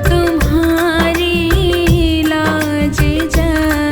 तुम्हारी लाज जाए।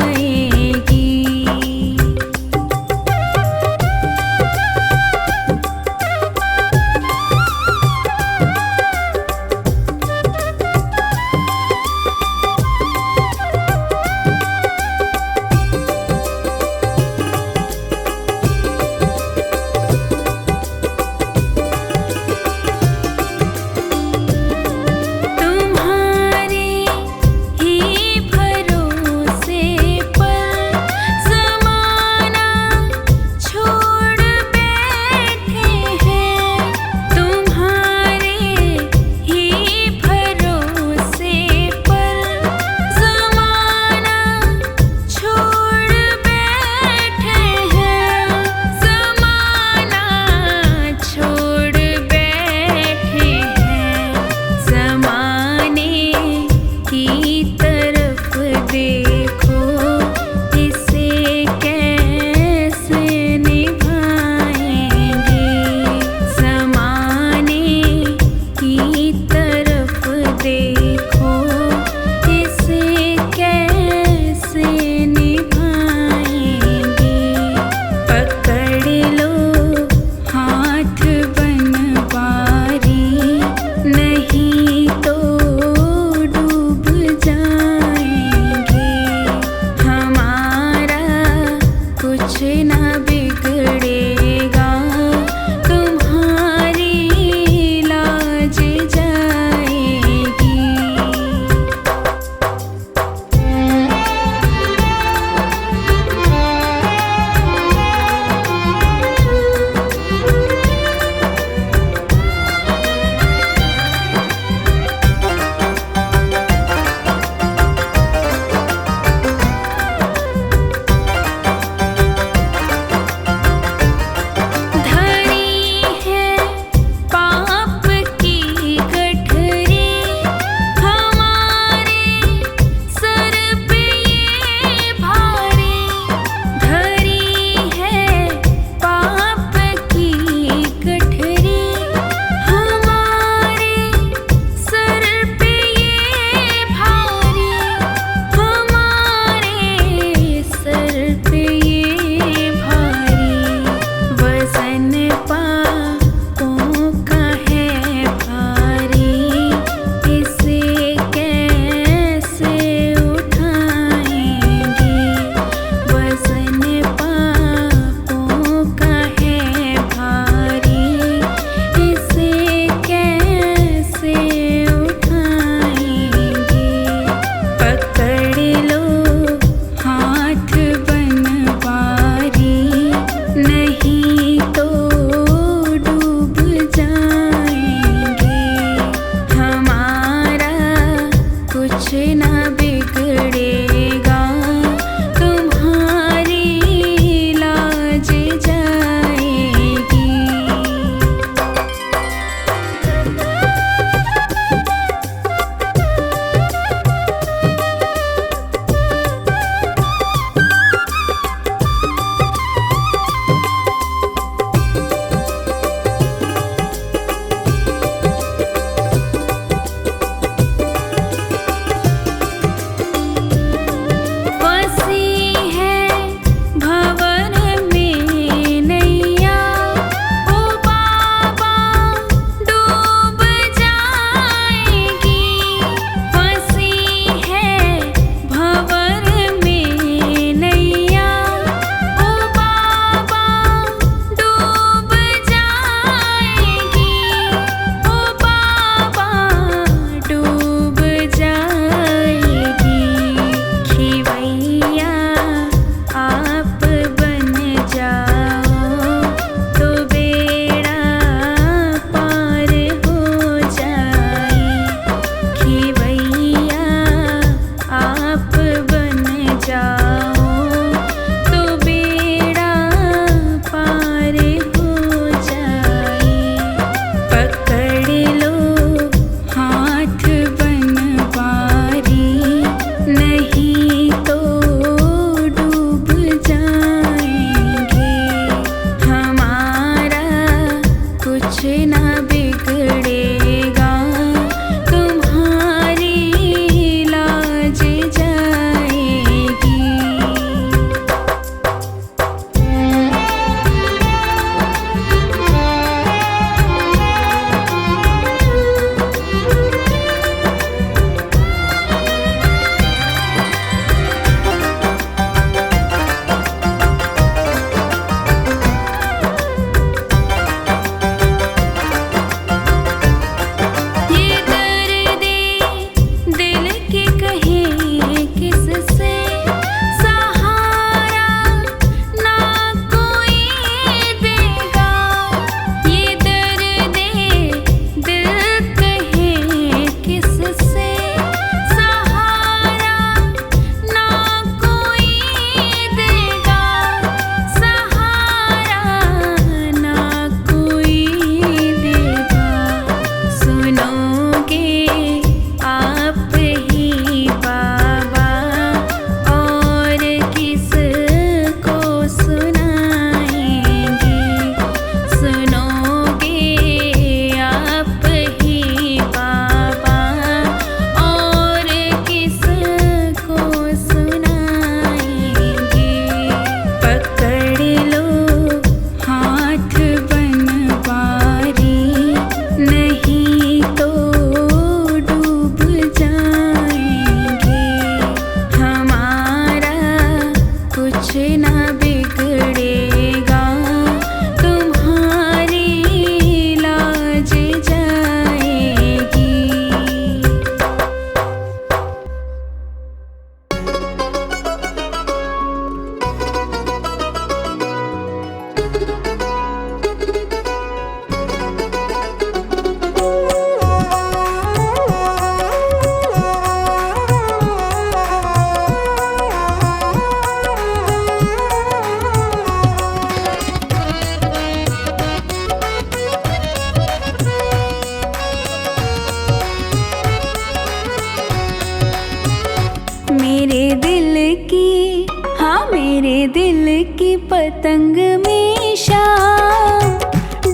की पतंग में शाम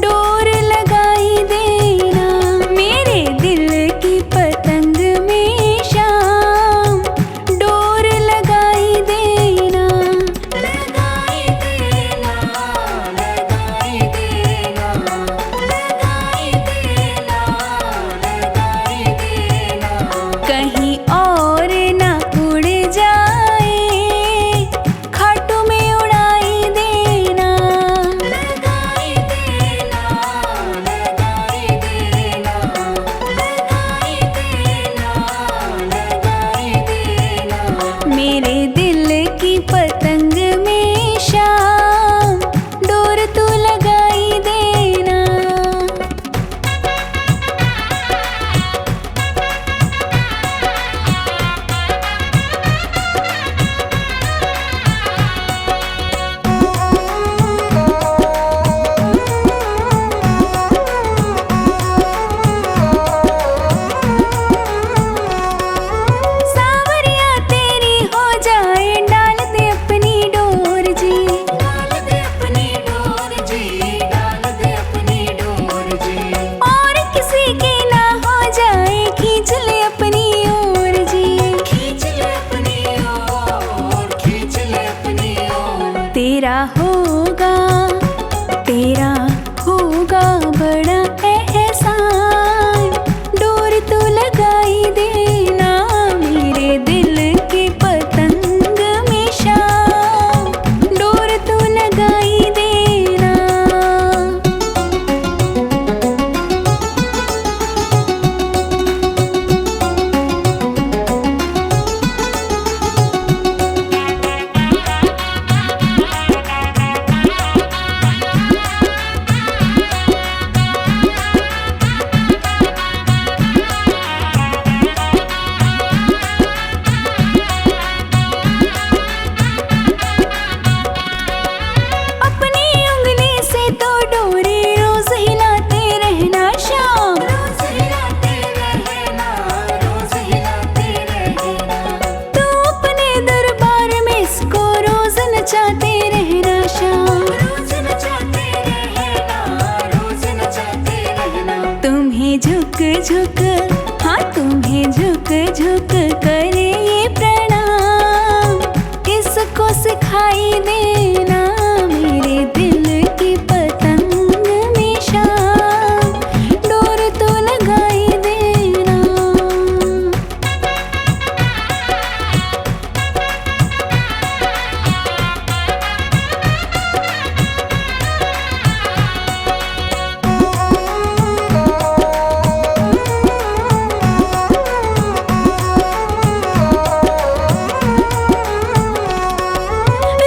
डोर लगाई देना। मेरे दिल की पतंग में शाम डोर लगाई देना। लगाई देना, लगाई देना, लगाई देना, लगाई देना। कहीं और ना उड़ जाए, खाटू में उड़ाई देना। लगाई देना, लगाई देना, लगाई देना, लगाई देना। मेरे दिल की पतंग में शाम डोर तू लगाई देना। सावरिया तेरी हो जाए, डाल दे अपनी डोर जी। डाल दे अपनी डोर जी, डाल दे अपनी डोर जी। और किसी की ना हो जाए, खींच ले अपनी ओर जी। खींच ले अपनी ओर, खींच ले अपनी ओर। तेरा होगा बड़ा एहसान, डोर तू लगाई देना। मेरे दिल की पतंग में शाम डोर तू लगाई देना। अपनी उंगली से तो डोरी रोज हिलाते रहना शाम। रोज हिलाते रहना, रोज हिलाते रहना। तू अपने दरबार में इसको रोज नचाते रहना शाम। रोज नचाते रहना, रोज नचाते रहना। तुम्हें झुक झुक, हाँ तुम्हें झुक झुक करे ये प्रणाम, इसको सिखाई देना। मेरे दिल की पतंग में शाम डोर तो लगाई देना।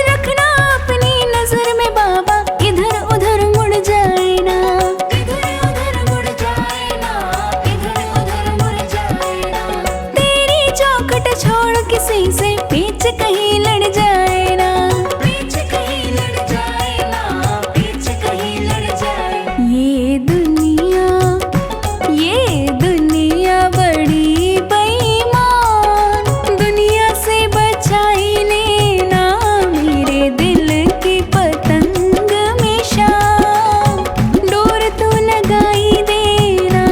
रखना अपनी नजर में बाबा, इधर उधर मुड़ जाए ना। इधर उधर मुड़ जाए ना, इधर उधर मुड़ जाए ना। तेरी चौखट छोड़ किसी से पीछ कहीं लड़ जाए ना। पीछ कहीं लड़ जाए ना, पीछ कहीं लड़ जाए। ये दुनिया बड़ी बेईमान, दुनिया से बचाई लेना। मेरे दिल की पतंग में शाम डोर तू लगाई देना।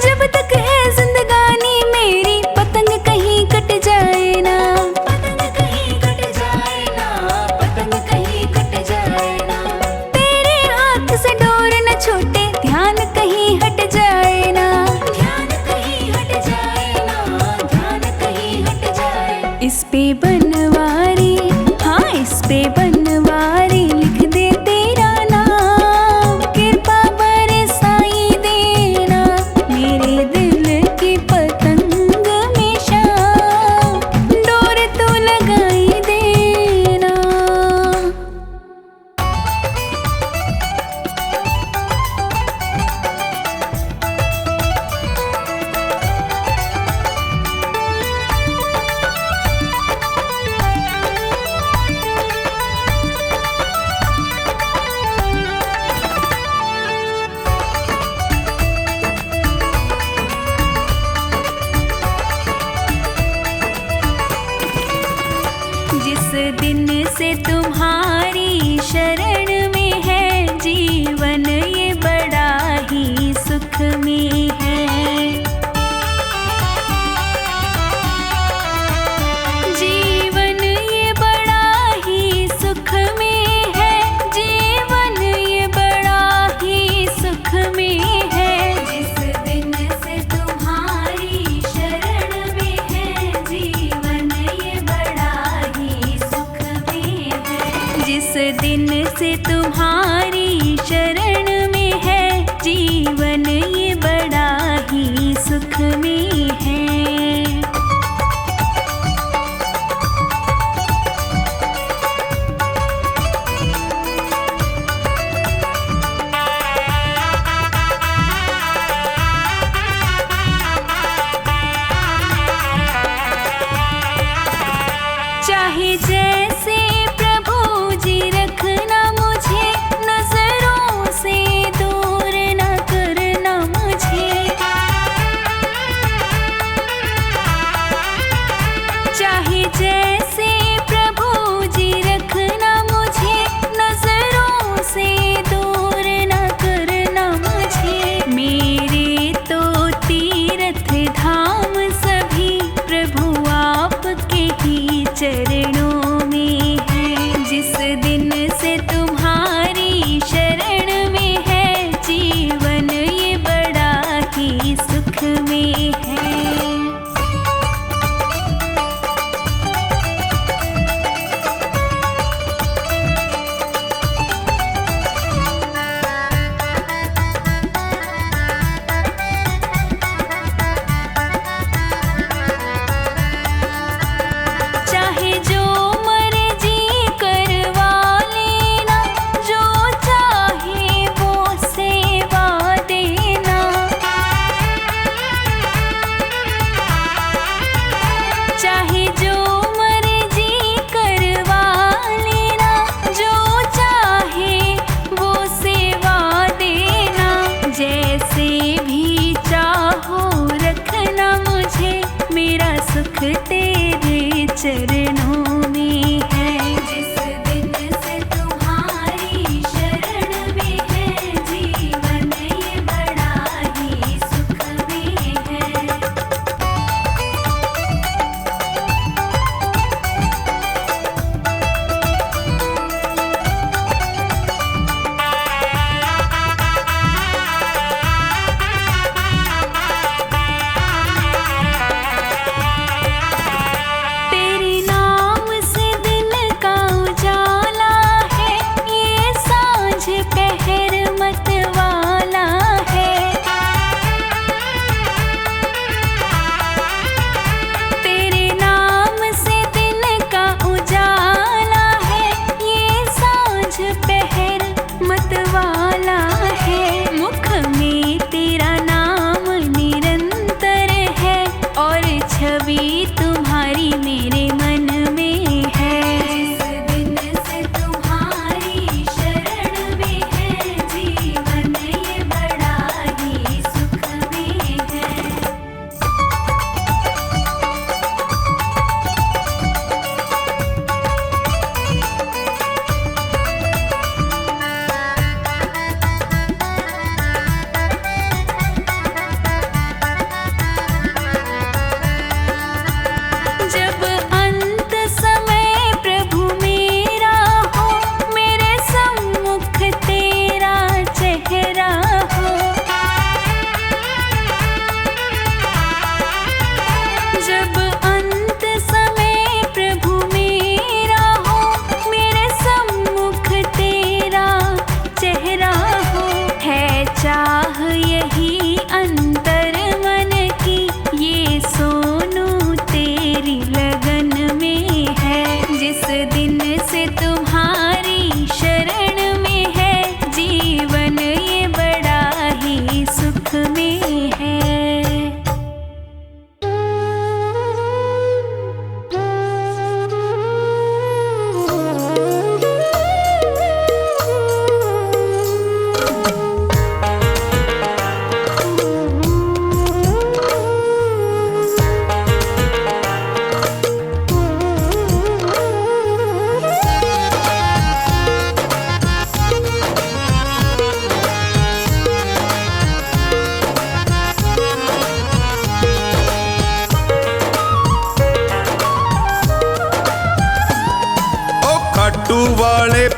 जब तक है जिंदगानी मेरी, पतंग कहीं कट जाए ना। पतंग कहीं कट जाए ना, पतंग कहीं कट जाए ना। तेरे हाथ से डोर न छूटे, ध्यान कहीं हट जाए ना। ध्यान कहीं हट जाए ना, ध्यान कहीं हट जाए। इस पे बनवारी, हाँ इस पे बनवारी लिख दे तेरा नाम, कृपा बरसाई देना। मेरे दिल की पतंग में शाम डोर तू लगाई देना। तुम्हारी शरण में है, जीवन ये बड़ा ही सुख में है। जीवन ये बड़ा ही सुख में है, जीवन ये बड़ा ही सुख में है। जिस दिन से तुम्हारी शरण में है, जीवन ये बड़ा ही सुख में है। जिस दिन से तुम्हारी शरण में है, जीवन ये बड़ा ही सुख में है। चाहे जैसे प्रभु जी रखना मुझे, नजरों से दूर न करना मुझे।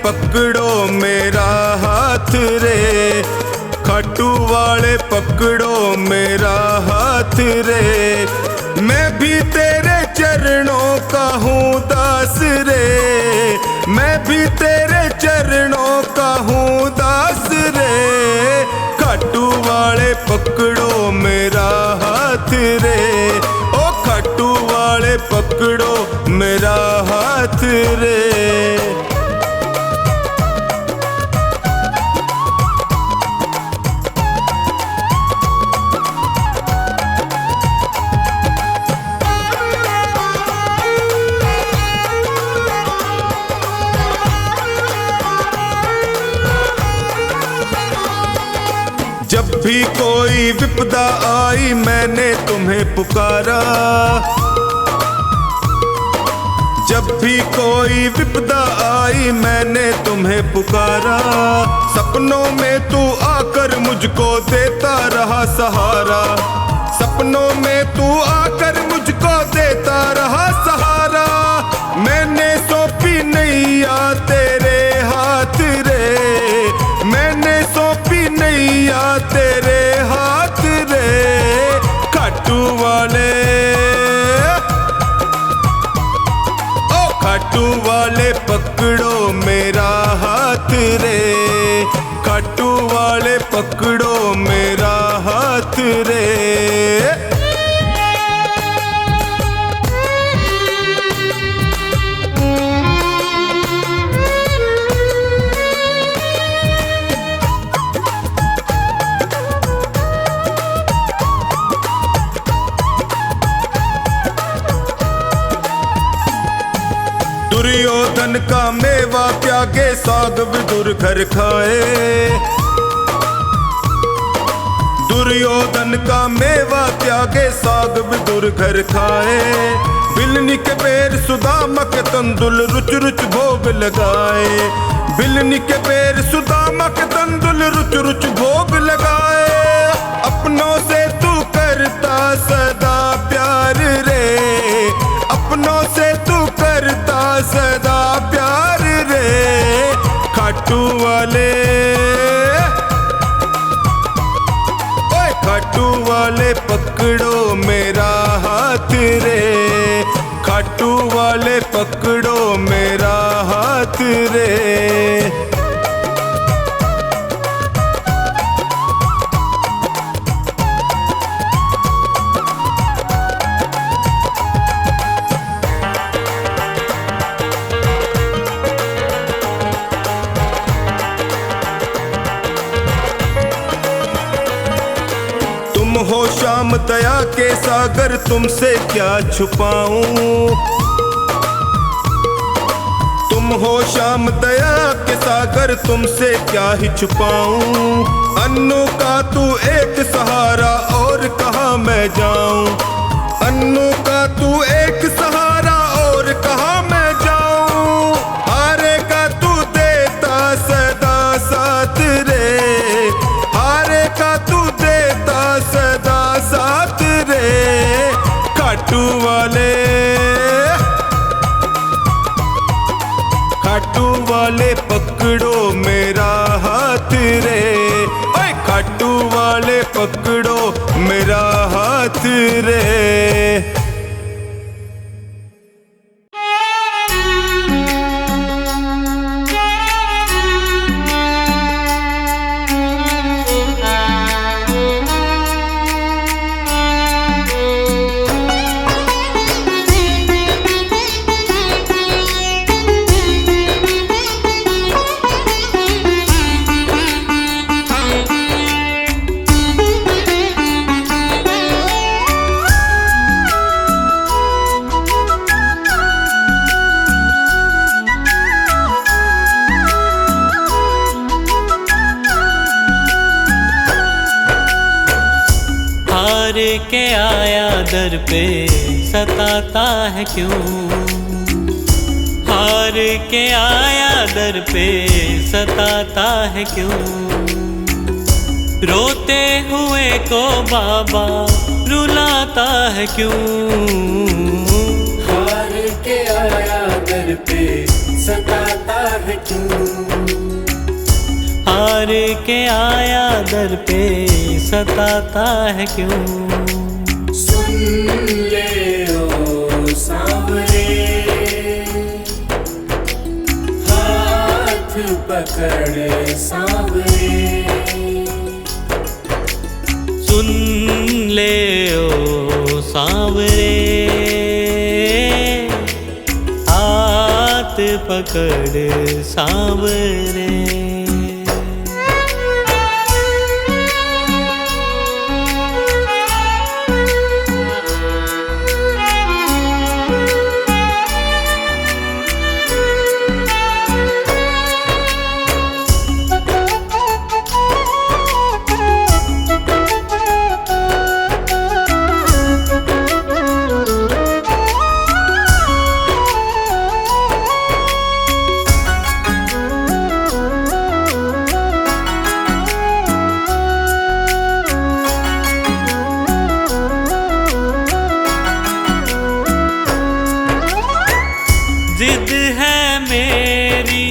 पकड़ो मेरा हाथ रे, खाटू वाले पकड़ो मेरा हाथ रे। मैं भी तेरे चरणों का हूँ दास रे, मैं भी तेरे चरणों का हूँ दास रे। खाटू वाले पकड़ो मेरा हाथ रे, ओ खाटू वाले पकड़ो मेरा हाथ रे। जब भी कोई विपदा आई मैंने तुम्हें पुकारा, जब भी कोई विपदा आई मैंने तुम्हें पुकारा। सपनों में तू आकर मुझको देता रहा सहारा, सपनों में तू आकर मुझको देता रहा सहारा। मैंने सौंपी नैया तेरे हाथ रे, मैंने सौंपी नैया तेरे हाथ रे। खाटू वाले ओ खाटू वाले पकड़ो मेरा हाथ रे, खाटू वाले पकड़ो मेरा हाथ रे। दुर्योधन का मेवा त्यागे साग विदुर घर खाए, दुर्योधन का मेवा त्यागे साग विदुर घर खाए। बिलनी के बेर सुदामा के तंदुल रुच रुच भोग लगाए, बिलनी के बेर सुदामा के तंदुल रुच रुच भोग लगाए। अपनों से तू करता सदा प्यार रे, अपनों से तू करता सदा प्यार रे। खाटू वाले ओए खाटू वाले पकड़ो मेरा हाथ रे, खाटू वाले पकड़ो मेरा हाथ रे। तुम हो श्याम दया के सागर तुमसे क्या छुपाऊं, तुम हो श्याम दया के सागर तुमसे क्या ही छुपाऊं। अन्नू का तू एक सहारा और कहाँ मैं जाऊं, अन्नू का तू एक सहारा और कहाँ मैं जाऊं। हारे का तू देता सदा साथ रे, हारे का तू देता सदा साथ रे। खाटू वाले खाटू वाले पकड़ो मेरा हाथ रे, ओए खाटू वाले पकड़ो मेरा हाथ रे। के आया दर पे सताता है क्यों, हार के आया दर पे सताता है क्यों। रोते हुए को बाबा रुलाता है क्यों, हार के आया दर पे सताता है क्यों? हार के आया दर पे सताता है क्यों? सुन ले ओ सांवरे, हाथ पकड़ सांवरे। सुन ले ओ सांवरे, हाथ पकड़ सांवरे। जिद है मेरी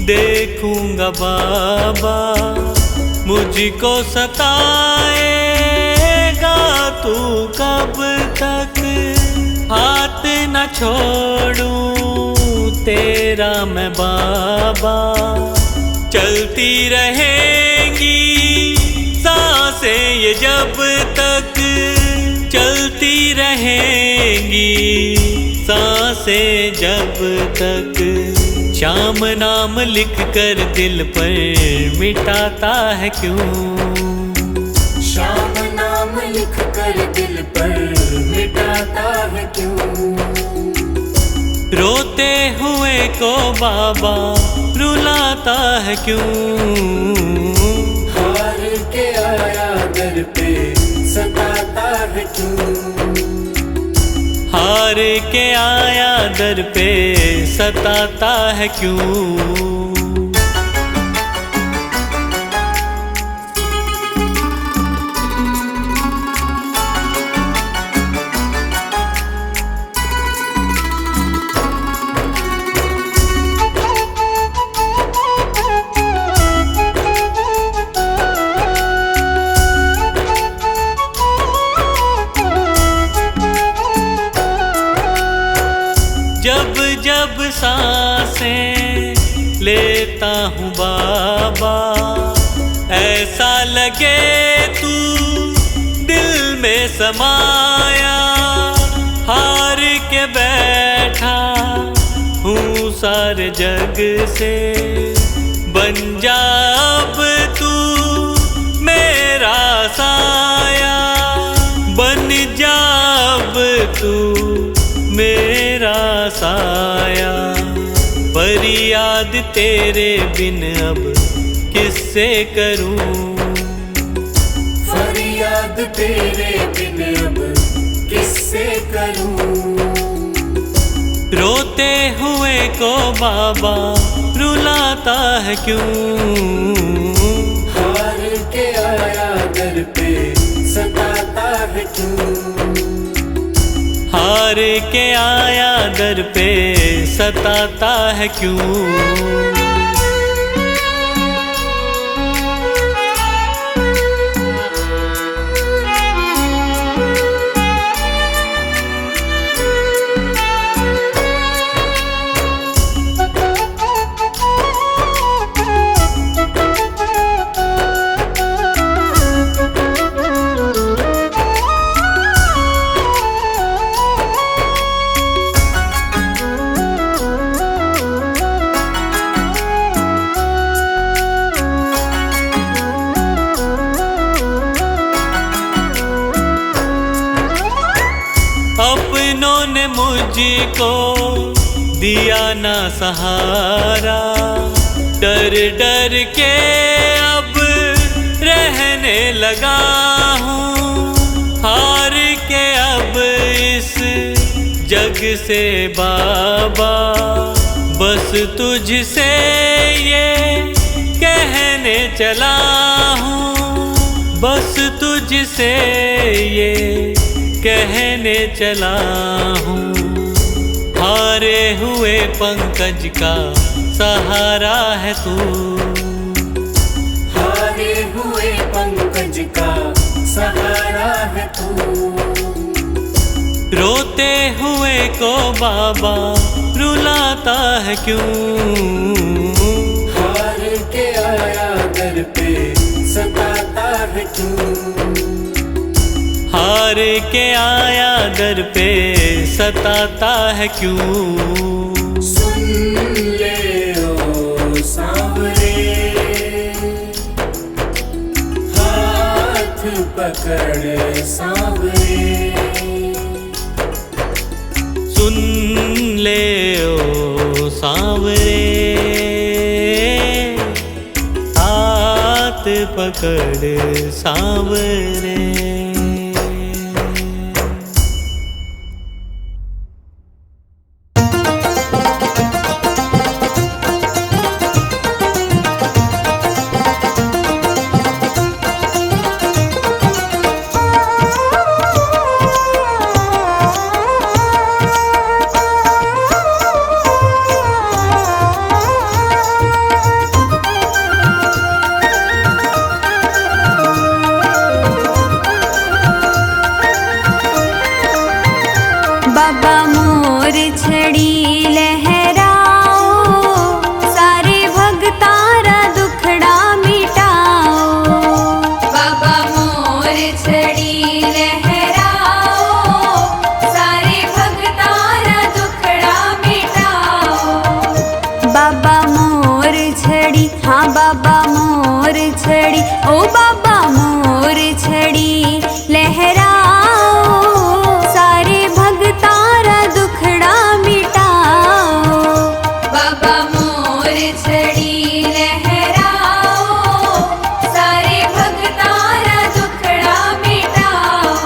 देखूंगा बाबा, मुझको सताएगा तू कब तक? हाथ न छोड़ूं तेरा मैं बाबा, चलती रहेंगी सांसें ये जब तक, चलती रहेंगी सांसें जब तक। श्याम नाम लिख कर दिल पर मिटाता है क्यों? श्याम नाम लिख कर दिल पर मिटाता है क्यों? रोते हुए को बाबा रुलाता है क्यों? हार के आया दर पे सताता है क्यों? हार के आया दर पे सताता है क्यों? जब जब सांसें लेता हूँ बाबा, ऐसा लगे तू दिल में समाया। हार के बैठा हूँ सारे जग से, बन जा अब तू मेरा साया, बन जा अब तू मेरा साया। फरियाद तेरे बिन अब किससे करूं? फरियाद तेरे बिन अब किससे करूं? रोते हुए को बाबा रुलाता है क्यों? हार के आया दर पे सताता है क्यों? हार के आया दर पे सताता है क्यों? अपनों ने मुझको दिया ना सहारा, डर डर के अब रहने लगा हूँ। हार के अब इस जग से बाबा, बस तुझसे ये कहने चला हूँ, बस तुझसे ये कहने चला हूँ। हारे हुए पंकज का सहारा है तू। हारे हुए पंकज का सहारा है तू। रोते हुए को बाबा रुलाता है क्यों। हार के आया दर पे सताता है क्यों। हार के आया दर पे सताता है क्यों। सुन ले ओ सांवरे, हाथ पकड़ सांवरे। सुन ले ओ सांवरे, हाथ पकड़ सांवरे। बाबा मोर छड़ी लहराओ, सारे भगतारा दुखड़ा मिटाओ। बाबा मोर छड़ी लहराओ, सारे भगतारा दुखड़ा मिटाओ। बाबा मोर छड़ी, हाँ बाबा मोर छड़ी, ओ बाबा मोर छड़ी लहराओ, सारे भगतारा दुखड़ा मिटाओ। बाबा मोर छड़ी लहराओ, सारे भगतारा दुखड़ा मिटाओ।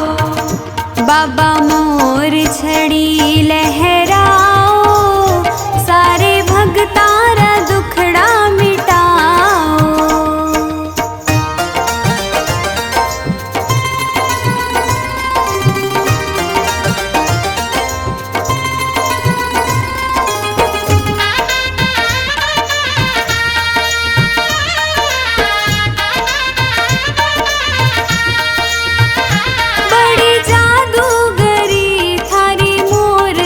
बाबा मोर छड़ी लहराओ, सारे भगतारा दुखड़ा मिटाओ। बड़ी जादूगरी थारी मोर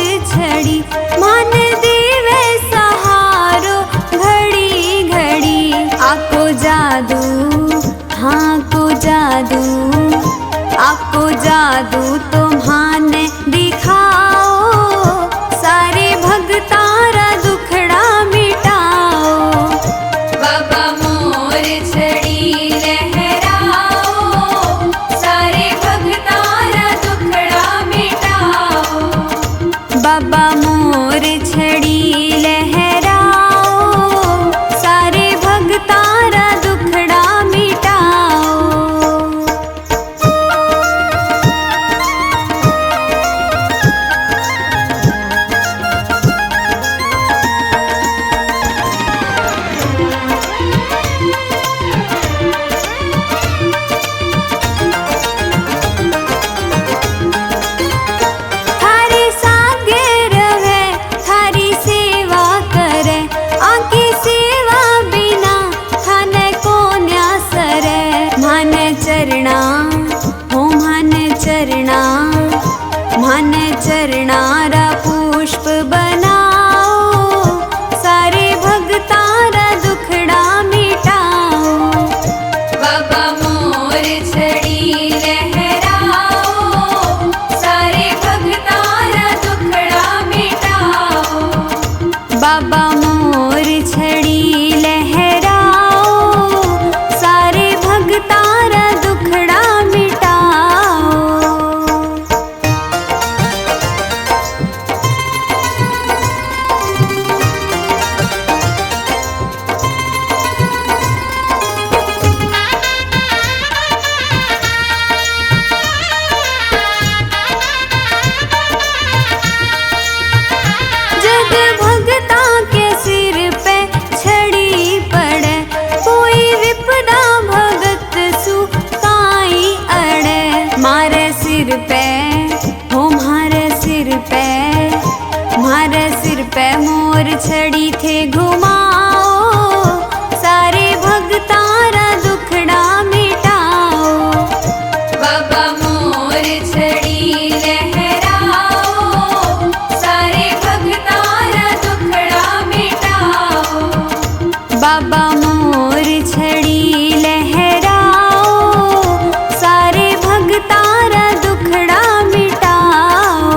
बाबा मोर छड़ी लहराओ, सारे भगतारा दुखड़ा मिटाओ।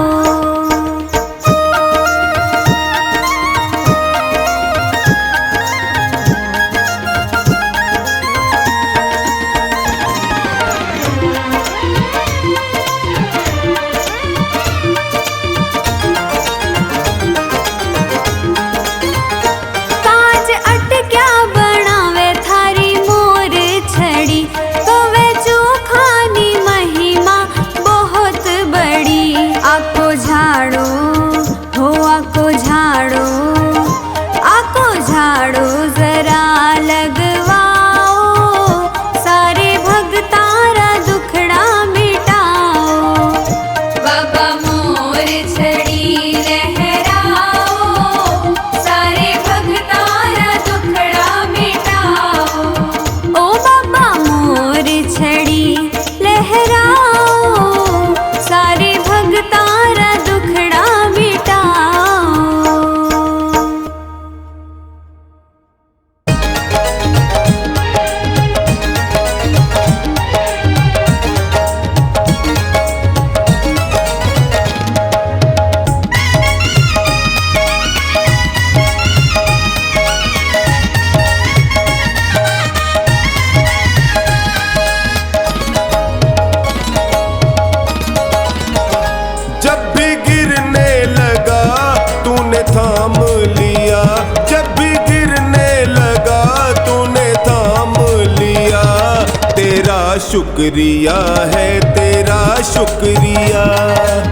काज अटक्या बनावे थारी मोर छड़ी, तो वे चोखानी महिमा बहुत बड़ी। आको झाड़ो हो आको झाड़ो, आको झाड़ो जरा लगवाओ, सारे भगतारा दुखड़ा मिटाओ। बाबा मोर छड़ी लहराओ, सारे भगतारा दुखड़ा मिटाओ। ओ बाबा मोर छड़ी लहराओ, सारे भगतारा दुखड़ा मिटाओ। जब भी गिरने लगा तूने थाम लिया, जब भी गिरने लगा तूने थाम लिया। तेरा शुक्रिया है, तेरा शुक्रिया,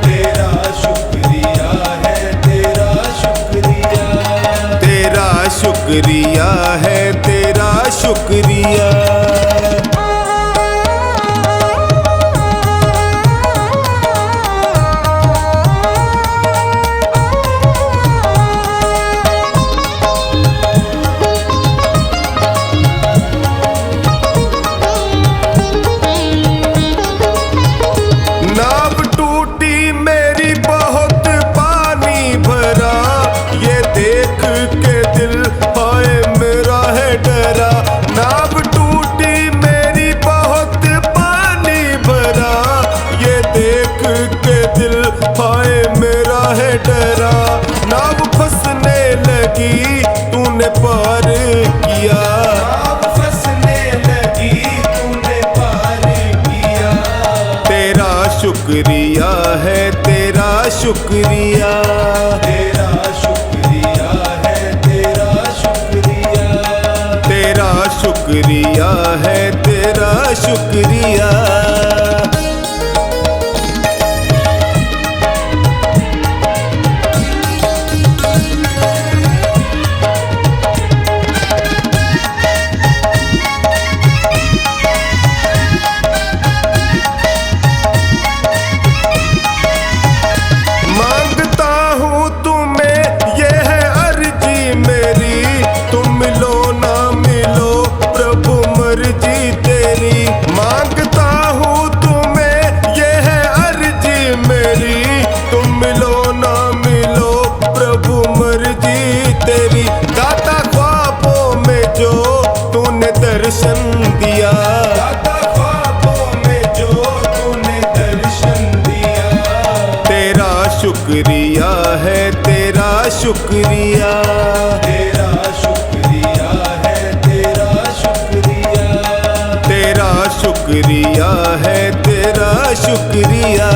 तेरा शुक्रिया है, तेरा शुक्रिया, तेरा शुक्रिया है, तेरा शुक्रिया। नाव टूटी मेरी बहुत पानी भरा, ये देख के दिल हाय मेरा है डरा। नाव टूटी मेरी बहुत पानी भरा, ये देख के दिल हाय मेरा है डरा। नाव फंसने लगी तूने पार किया, नाव फंसने लगी तूने पार किया। तेरा शुक्रिया है, तेरा शुक्रिया, तेरा शुक्रिया है, तेरा शुक्रिया, तेरा शुक्रिया है, तेरा शुक्रिया। मांगता हूँ तुम्हें ये है अर्जी मेरी, तुम मिलो ना मिलो प्रभु मर्जी तेरी। मांगता हूँ तुम्हें ये है अर्जी मेरी, तुम मिलो ना मिलो प्रभु मर्जी तेरी। दाता ख्वाबों में जो तूने दर्शन दिया, दाता ख्वाबों में जो तूने दर्शन दिया। तेरा शुक्रिया है, तेरा शुक्रिया, तेरा शुक्रिया है, तेरा शुक्रिया, तेरा शुक्रिया है, तेरा शुक्रिया।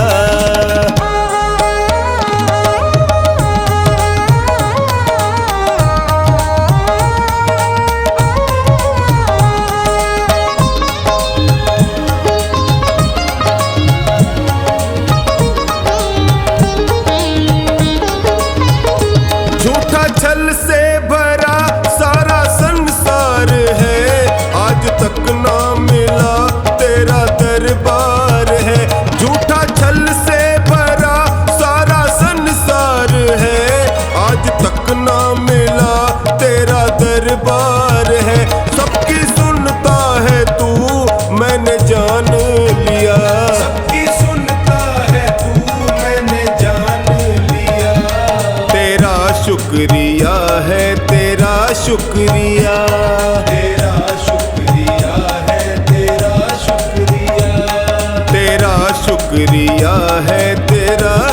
झूठा छल से भरा सारा संसार है, आज तक ना मिला तेरा दरबार है। झूठा छल से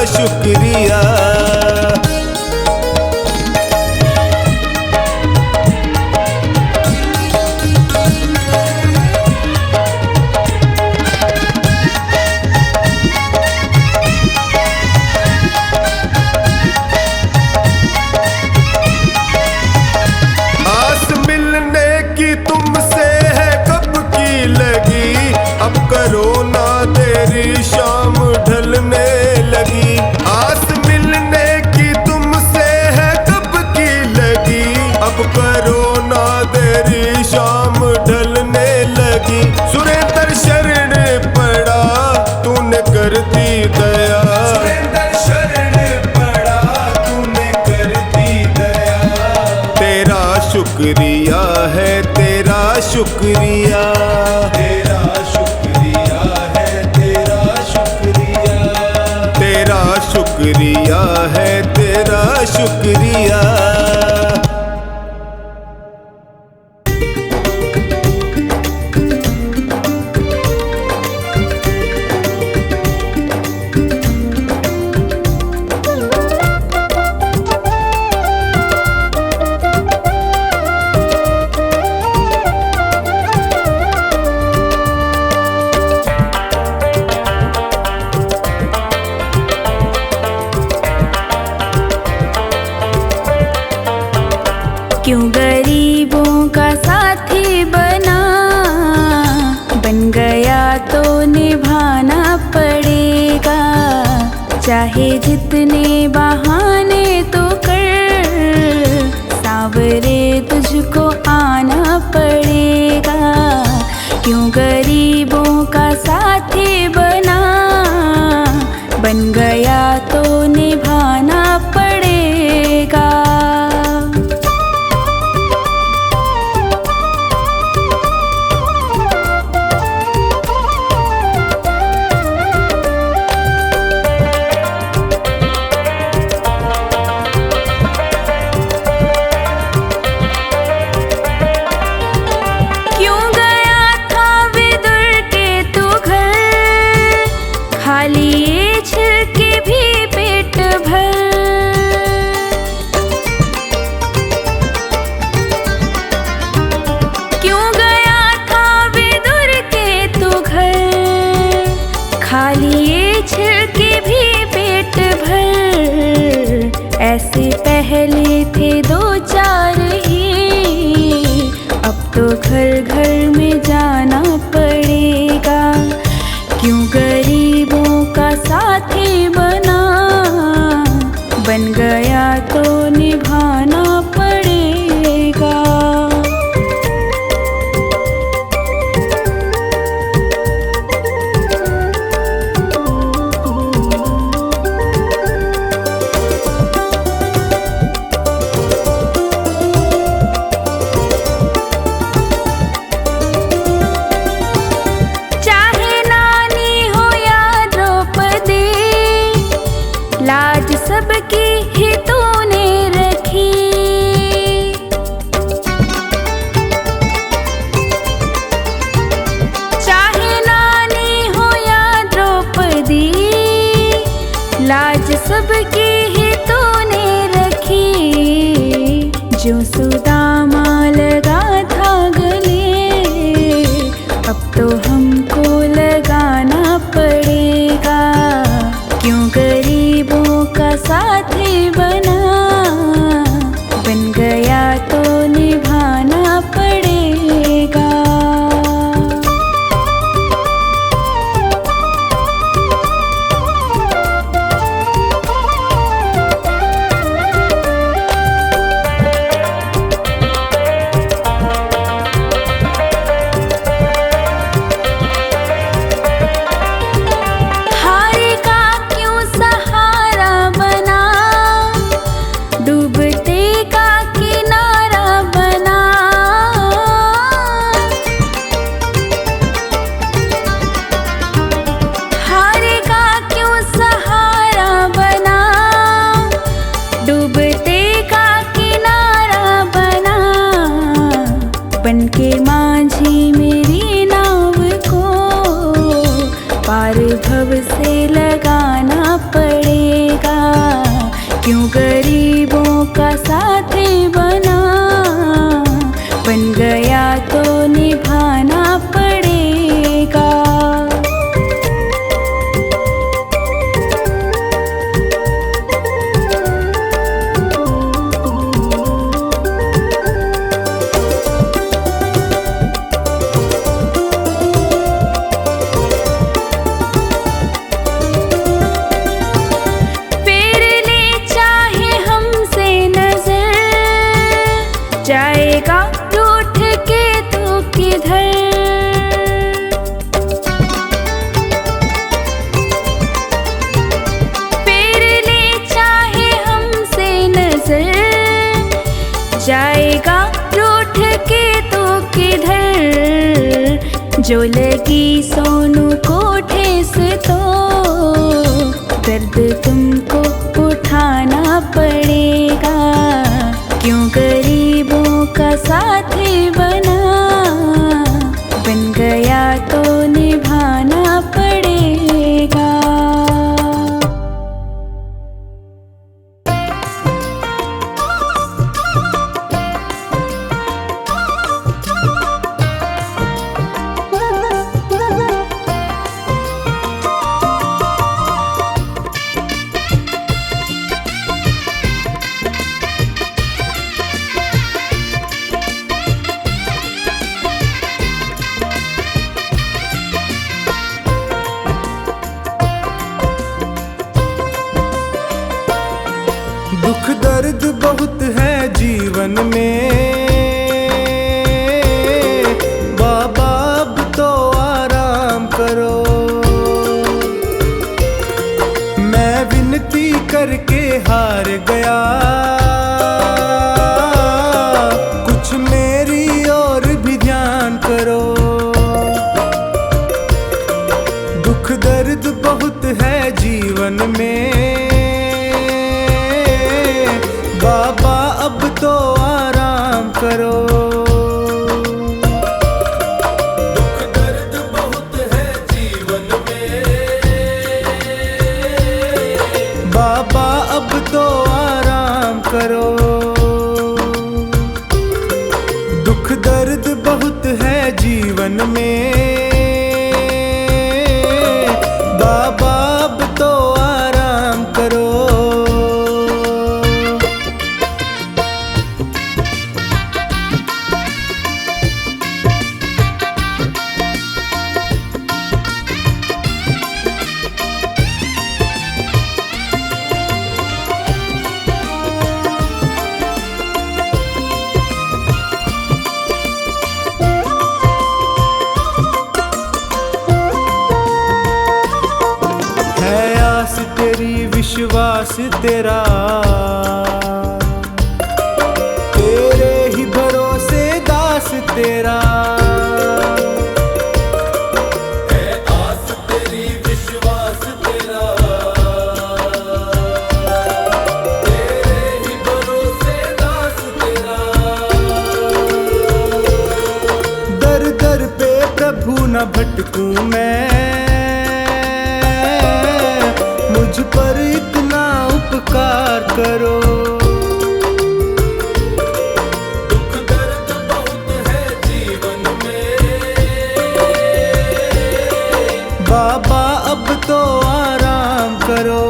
शुक्रिया। आस मिलने की तुमसे है कब की लगी, अब करो ना देरी शाम ढलने लगी। आस मिलने की तुमसे है कब की लगी, अब करो ना देरी शाम ढलने लगी। सुरेंद्र शरण पड़ा तूने कर दी दया, सुरेंद्र शरण पड़ा तूने कर दी दया। तेरा शुक्रिया है तेरा शुक्रिया, तेरा शुक्रिया है तेरा शुक्रिया, तेरा शुक्रिया है तेरा शुक्रिया। क्यों गरीबों का साथी बना, बन गया तो निभाना पड़ेगा। चाहे जितने बहाने तो कर, सांवरे तुझको आना पड़ेगा। क्यों गरीबों का साथी बना, बन गया तो निभाना पड़ेगा। क्यों गया था विदुर के तू घर, खाली ये छिलके भी पेट भर। क्यों गया था विदुर के तू घर, खाली ये छिलके भी पेट भर। ऐसे पहले थे दो चार ही, अब तो घर घर में जाना पड़ेगा। क्यों गरीबों का साथी बना, बन गया तो निभाना पड़ेगा। चाहे नानी हो या द्रौपदी, लाज सबकी ही तूने रखी। चाहे नानी हो या द्रौपदी, लाज सबकी ही तूने रखी। जो सुदामा लगा था गले, अब तो हमको लगाना पड़ेगा। क्यों गरीबों का साथी बना, बन गया तो निभाना पड़ेगा। हारे का क्यों सहारा बना, डूबते का किनारा बना। हारे का क्यों सहारा बना, डूबते का किनारा बना। बनके माझी मेरी नाव को पार भव से लगाना पड़ेगा। क्यों गरीबों का साथी बना, बन गया तो निभाना पड़ेगा। फेर ले चाहे हमसे नजर, जाएगा रूठ के तो किधर। फेर ले चाहे हमसे नजर, जाएगा रूठ के तो किधर। जो लगी सोनू को ठेस तो दर्द तुमको उठाना पड़ेगा। क्यों गरीबों का साथी बना, बन गया तो निभाना पड़ेगा। दुख दर्द बहुत है जीवन में, बाबा अब तो आराम करो। मैं विनती करके हार गया, कुछ मेरी और भी ध्यान करो। दुख दर्द बहुत है जीवन में, बाबा अब तो आराम करो। दुख दर्द बहुत है जीवन में, बाबा अब तो आराम करो। दुख दर्द बहुत है जीवन में, बाबा अब तो आराम करो। विश्वास तेरा, तेरे ही भरोसे दास तेरा। है आस तेरी विश्वास तेरा, तेरे ही भरोसे दास तेरा। दर दर पे प्रभु न भटकूं मैं, मुझ पर इतना उपकार करो। दुख दर्द बहुत है जीवन में, बाबा अब तो आराम करो।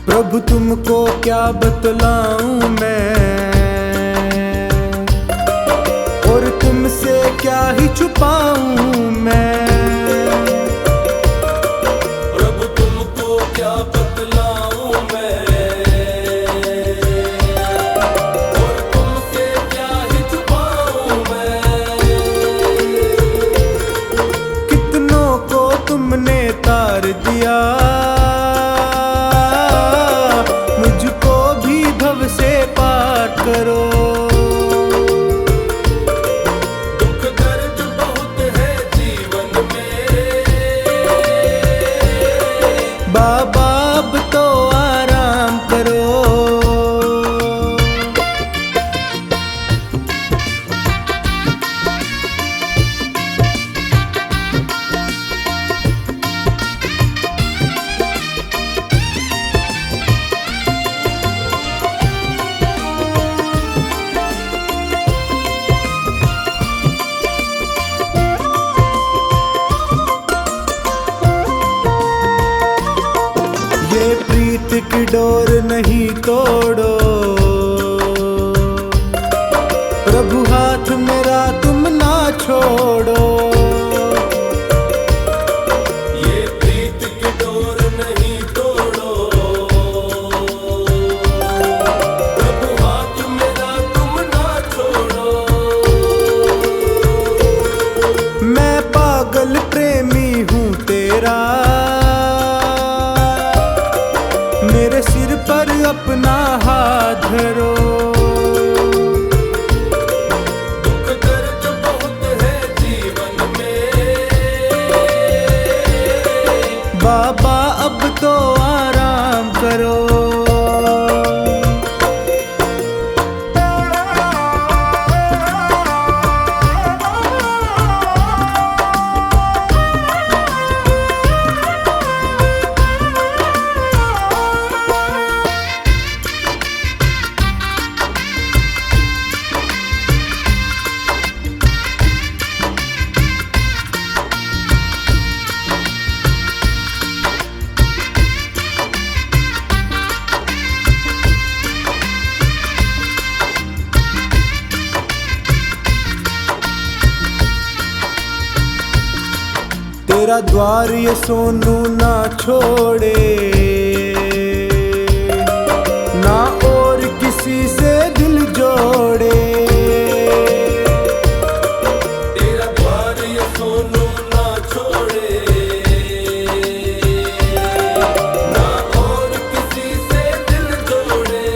प्रभु तुमको क्या बतलाऊं मैं, और तुमसे क्या ही छुपाऊं मैं। प्रभु तुमको क्या बतलाऊं मैं, और तुमसे क्या ही छुपाऊं मैं। पिया, मुझको भी भव से पार करो। दुख दर्द बहुत है जीवन में, बाबा अब तो आराम करो। ये प्रीत की डोर नहीं तोड़ो, प्रभु हाथ मेरा तुम ना छोड़ो। ये प्रीत की डोर नहीं तोड़ो, प्रभु हाथ मेरा तुम ना छोड़ो। मैं पागल प्रेमी हूँ तेरा, मेरे सिर पर अपना हाथ धरो। दुख दर्द बहुत है जीवन में, बाबा अब तो आराम करो। तेरा द्वार ये सोनू ना छोड़े, ना और किसी से दिल जोड़े। तेरा द्वार ये सोनू ना छोड़े, ना और किसी से दिल जोड़े।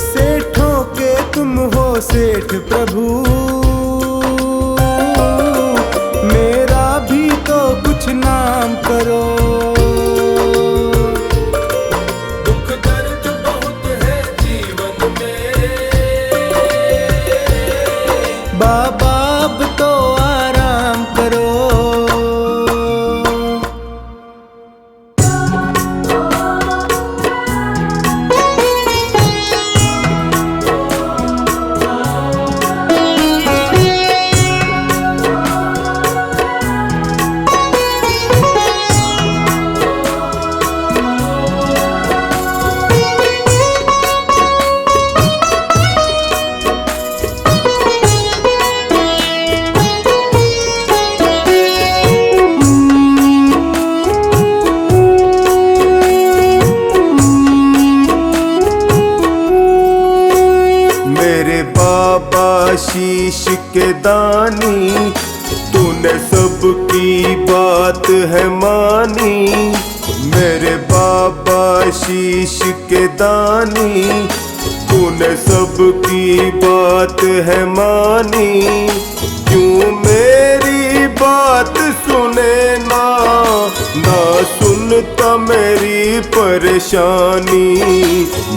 सेठों के तुम हो सेठ प्रभु, मेरा भी तो कुछ नाम करो। दुख दर्द बहुत है जीवन में, बाबा अब तो आराम करो। मेरे बाबा शीश के दानी, तूने सबकी बात है मानी। मेरे बाबा शीश के दानी, तूने सबकी बात है मानी। क्यों मेरी बात सुने ना, ना सुनता मेरी परेशानी।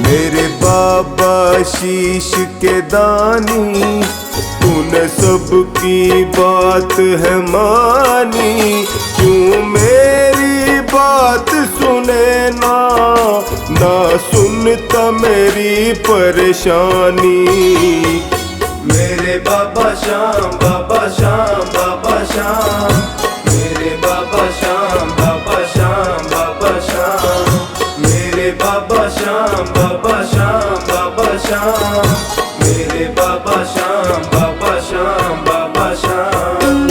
मेरे बाबा शीश के दानी, तूने सबकी बात है मानी। क्यों मेरी बात सुने ना, ना सुनता मेरी परेशानी। मेरे बाबा श्याम, बाबा श्याम, बाबा श्याम। मेरे बाबा श्याम, बाबा श्याम, बाबा श्याम। मेरे बाबा श्याम, बाबा श्याम, बाबा श्याम। मेरे बाबा श्याम, बाबा श्याम, बाबा श्याम।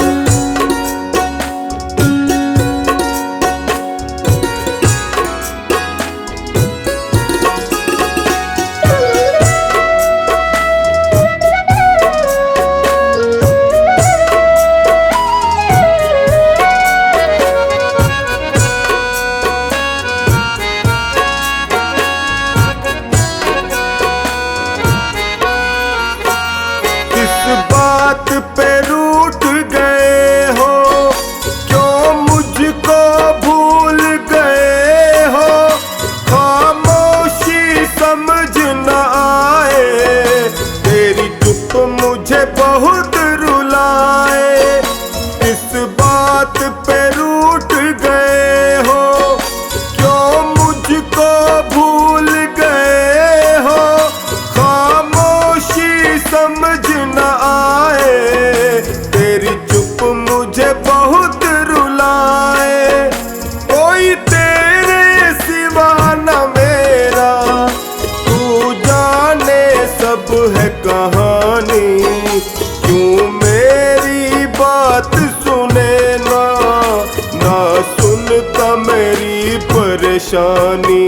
मेरी परेशानी।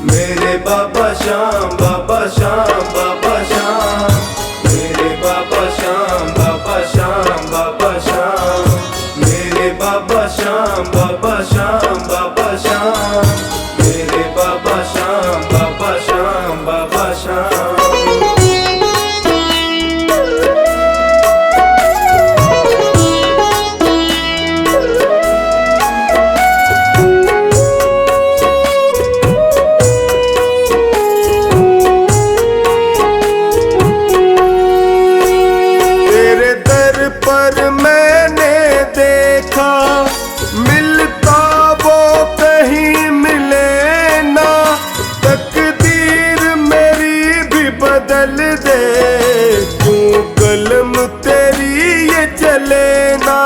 मेरे बाबा श्याम, बाबा श्याम, बाबा श्याम, मेरे बाबा श्याम, बाबा श्याम, बाबा श्याम, मेरे बाबा श्याम, बाबा श्याम, बाबा श्याम, मेरे बाबा श्याम, बाबा श्याम, बाबा श्याम। पर मैंने देखा मिलता वो कहीं मिले ना, तकदीर मेरी भी बदल दे, क्यों कलम तेरी ये चले ना।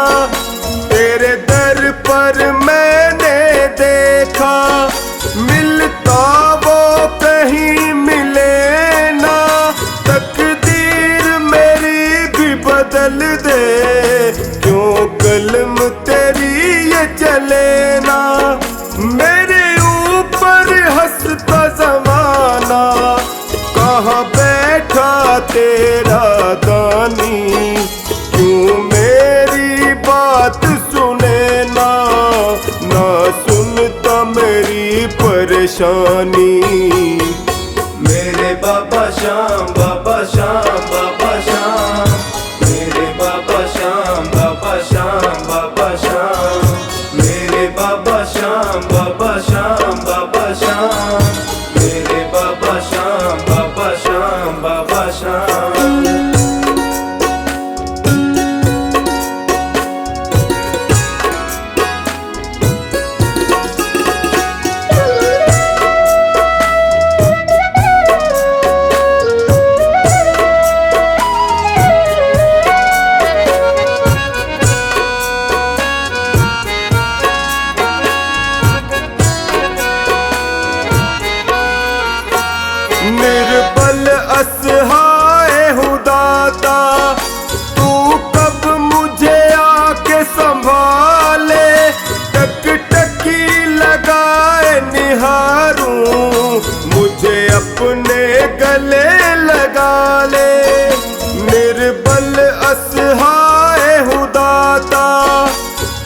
तेरे दर पर मैंने देखा मिलता वो कहीं मिले ना, तकदीर मेरी भी बदल दे, क्यों कलम तेरी ये चले ना। मेरे ऊपर हंसता ज़माना, कहाँ बैठा तेरा दानी, क्यों मेरी बात सुने ना, ना सुनता मेरी परेशानी। मेरे बाबा श्याम, बाबा श्याम, बाबा श्याम, मेरे बाबा श्याम, बाबा श्याम, बाबा श्याम, मेरे बाबा श्याम, बाबा श्याम, बाबा श्याम, मेरे बाबा श्याम, बाबा श्याम, बाबा श्याम। निर्बल असहाय हूँ दाता, तू कब मुझे आके संभाले, टकटकी लगाए निहारूं, मुझे अपने गले लगा ले। निर्बल असहाय हूँ दाता,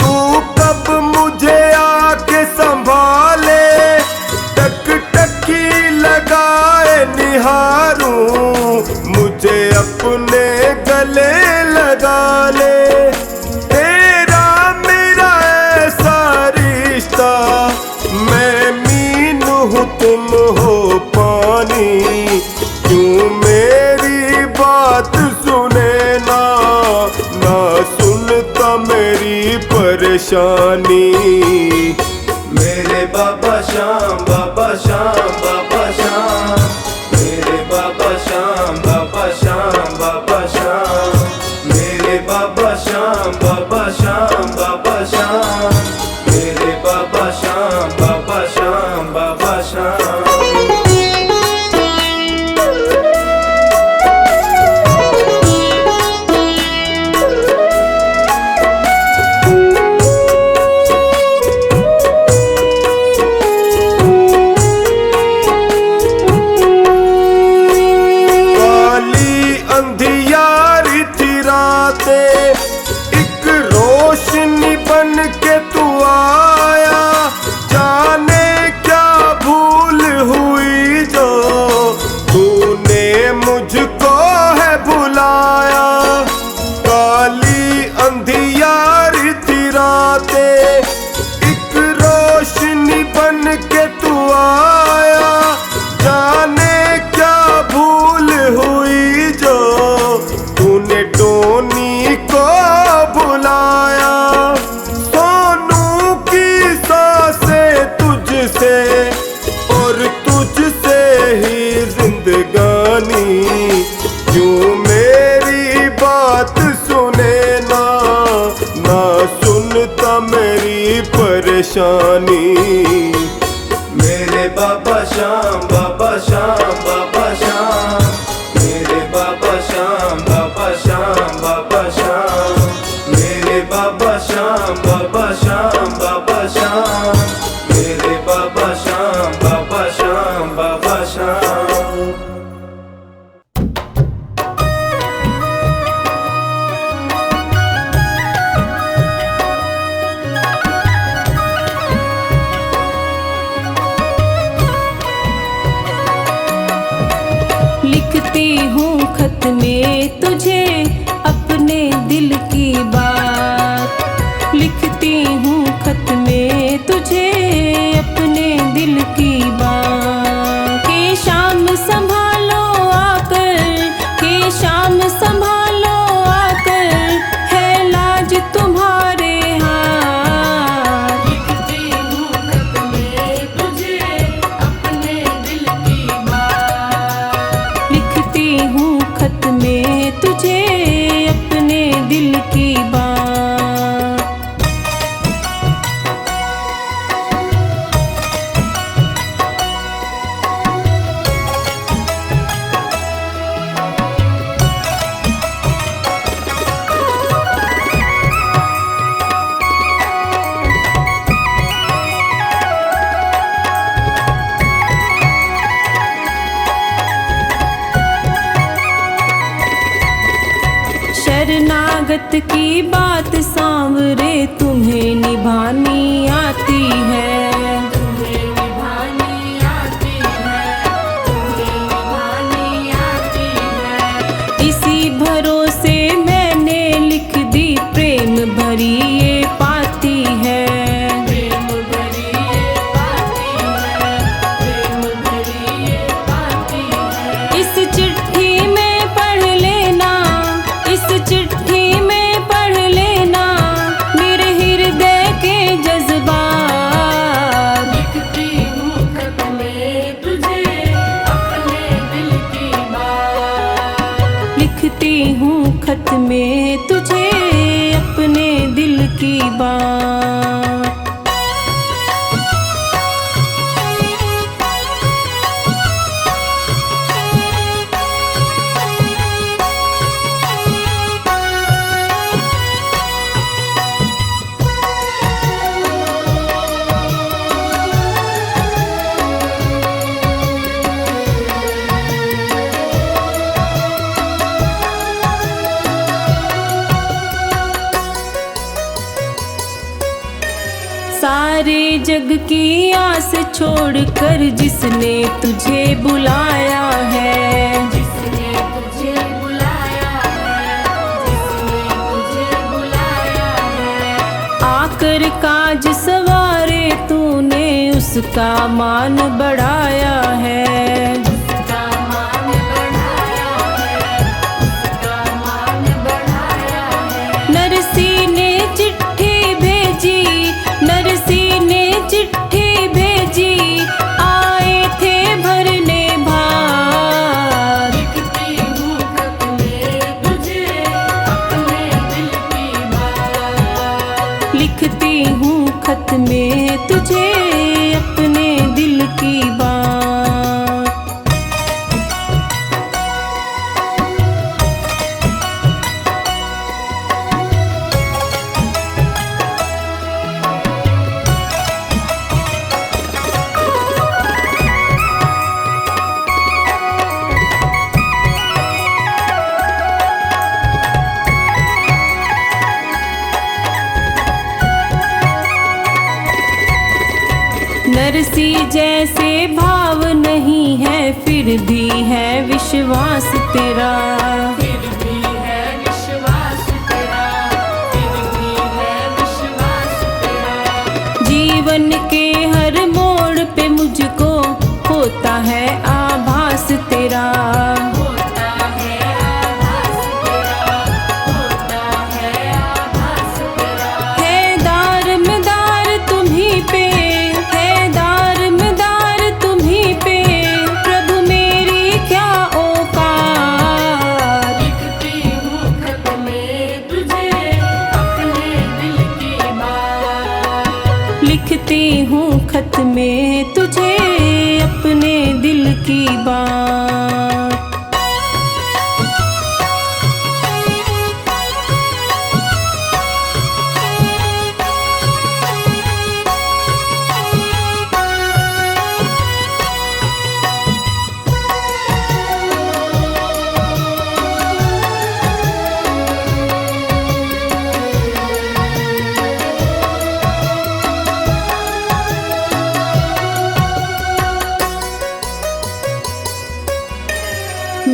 तू कब मुझे आके संभाले, टकटकी लगाए निहारूं, मुझे अपने गले लगा ले। तेरा मेरा ऐसा रिश्ता, मैं मीन हूँ तुम हो पानी, क्यों मेरी बात सुने ना, ना सुनता मेरी परेशानी। मेरे बाबा श्याम, बाबा श्याम, बाबा श्याम, मेरे बाबा श्याम, बाबा श्याम, बाबा श्याम, मेरे बाबा श्याम, बाबा श्याम, बाबा श्याम, मेरे बाबा श्याम, बाबा श्याम, बाबा श्याम। अंधियारी थी रातें, एक रोशनी बन के तू आया, जाने क्या भूल हुई जो तूने मुझको है भुलाया। काली अंधियारी थी रातें, एक रोशनी बन के तू आया, जाने क्या भूल हुई जो तूने टोनी को बुलाया। सोनू की सांसें तुझसे और तुझसे ही जिंदगानी, क्यों मेरी बात सुने ना, ना सुनता मेरी परेशानी। मेरे बाबा श्याम, बाबा श्याम, बाबा श्याम, मेरे बाबा श्याम, बाबा श्याम, बाबा श्याम, मेरे बाबा श्याम, बाबा श्याम, बाबा श्याम। में तुझे अपने दिल की बात। लिखती हूँ खत में तुझे अपने दिल की बात। के शाम संभालो आकर, के शाम संभालो आकर, है लाज तुम्हारे हाथ। लिखती हूँ खत में तुझे अपने दिल की बात। लिखती हूँ खत में तुझे अपने दिल की बात। शरणागत की बात सांवरे तुम्हें निभानी आती है। तुम्हें निभानी आती है, तुम्हें निभानी आती है। इसी भरोसे मैंने लिख दी प्रेम भरी ये पाती है। प्रेम भरी ये पाती है, प्रेम भरी ये पाती है। इस चिट्ठी में पढ़ लेना, इस चिट्ठी में पढ़ लेना मेरे हृदय के जज्बात। लिखती हूँ खत में तुझे अपने दिल की बात। लिखती हूँ खत में तुझे अपने दिल की बात। सारे जग की आस छोड़कर जिसने तुझे बुलाया है। जिसने तुझे बुलाया है, जिसने तुझे बुलाया है। आकर काज सवारे तूने उसका मान बढ़ाया है। उसका मान बढ़ाया है, उसका मान बढ़ाया है। नरसी ने चिट्ठी भेजी, नरसी ने चिट्ठी भेजी, आए थे भरने भार। लिखती हूँ खत में तुझे अपने दिल की बात। लिखती हूँ खत में तुझे अपने दिल की बात। नरसी जैसे भाव नहीं है फिर भी है विश्वास तेरा। फिर भी है विश्वास तेरा, फिर भी है विश्वास तेरा। जीवन के हर मोड़ पे मुझको होता है आभास तेरा। होता है आभास तेरा, होता है आभास तेरा। है दार तुम्हीं पे, है दार तुम्हीं पे, प्रभु मेरी क्या औकात। लिखती हूँ खत में तुझे अपने दिल की बात। लिखती हूँ खत में तुझे अपने दिल की बात।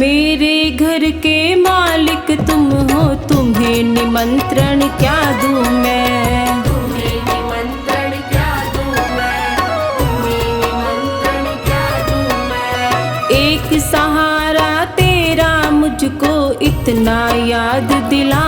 मेरे घर के मालिक तुम हो, तुम्हें निमंत्रण क्या दूं मैं, तुम्हें निमंत्रण क्या दूं मैं, तुम्हें निमंत्रण क्या दूं मैं। एक सहारा तेरा मुझको इतना याद दिला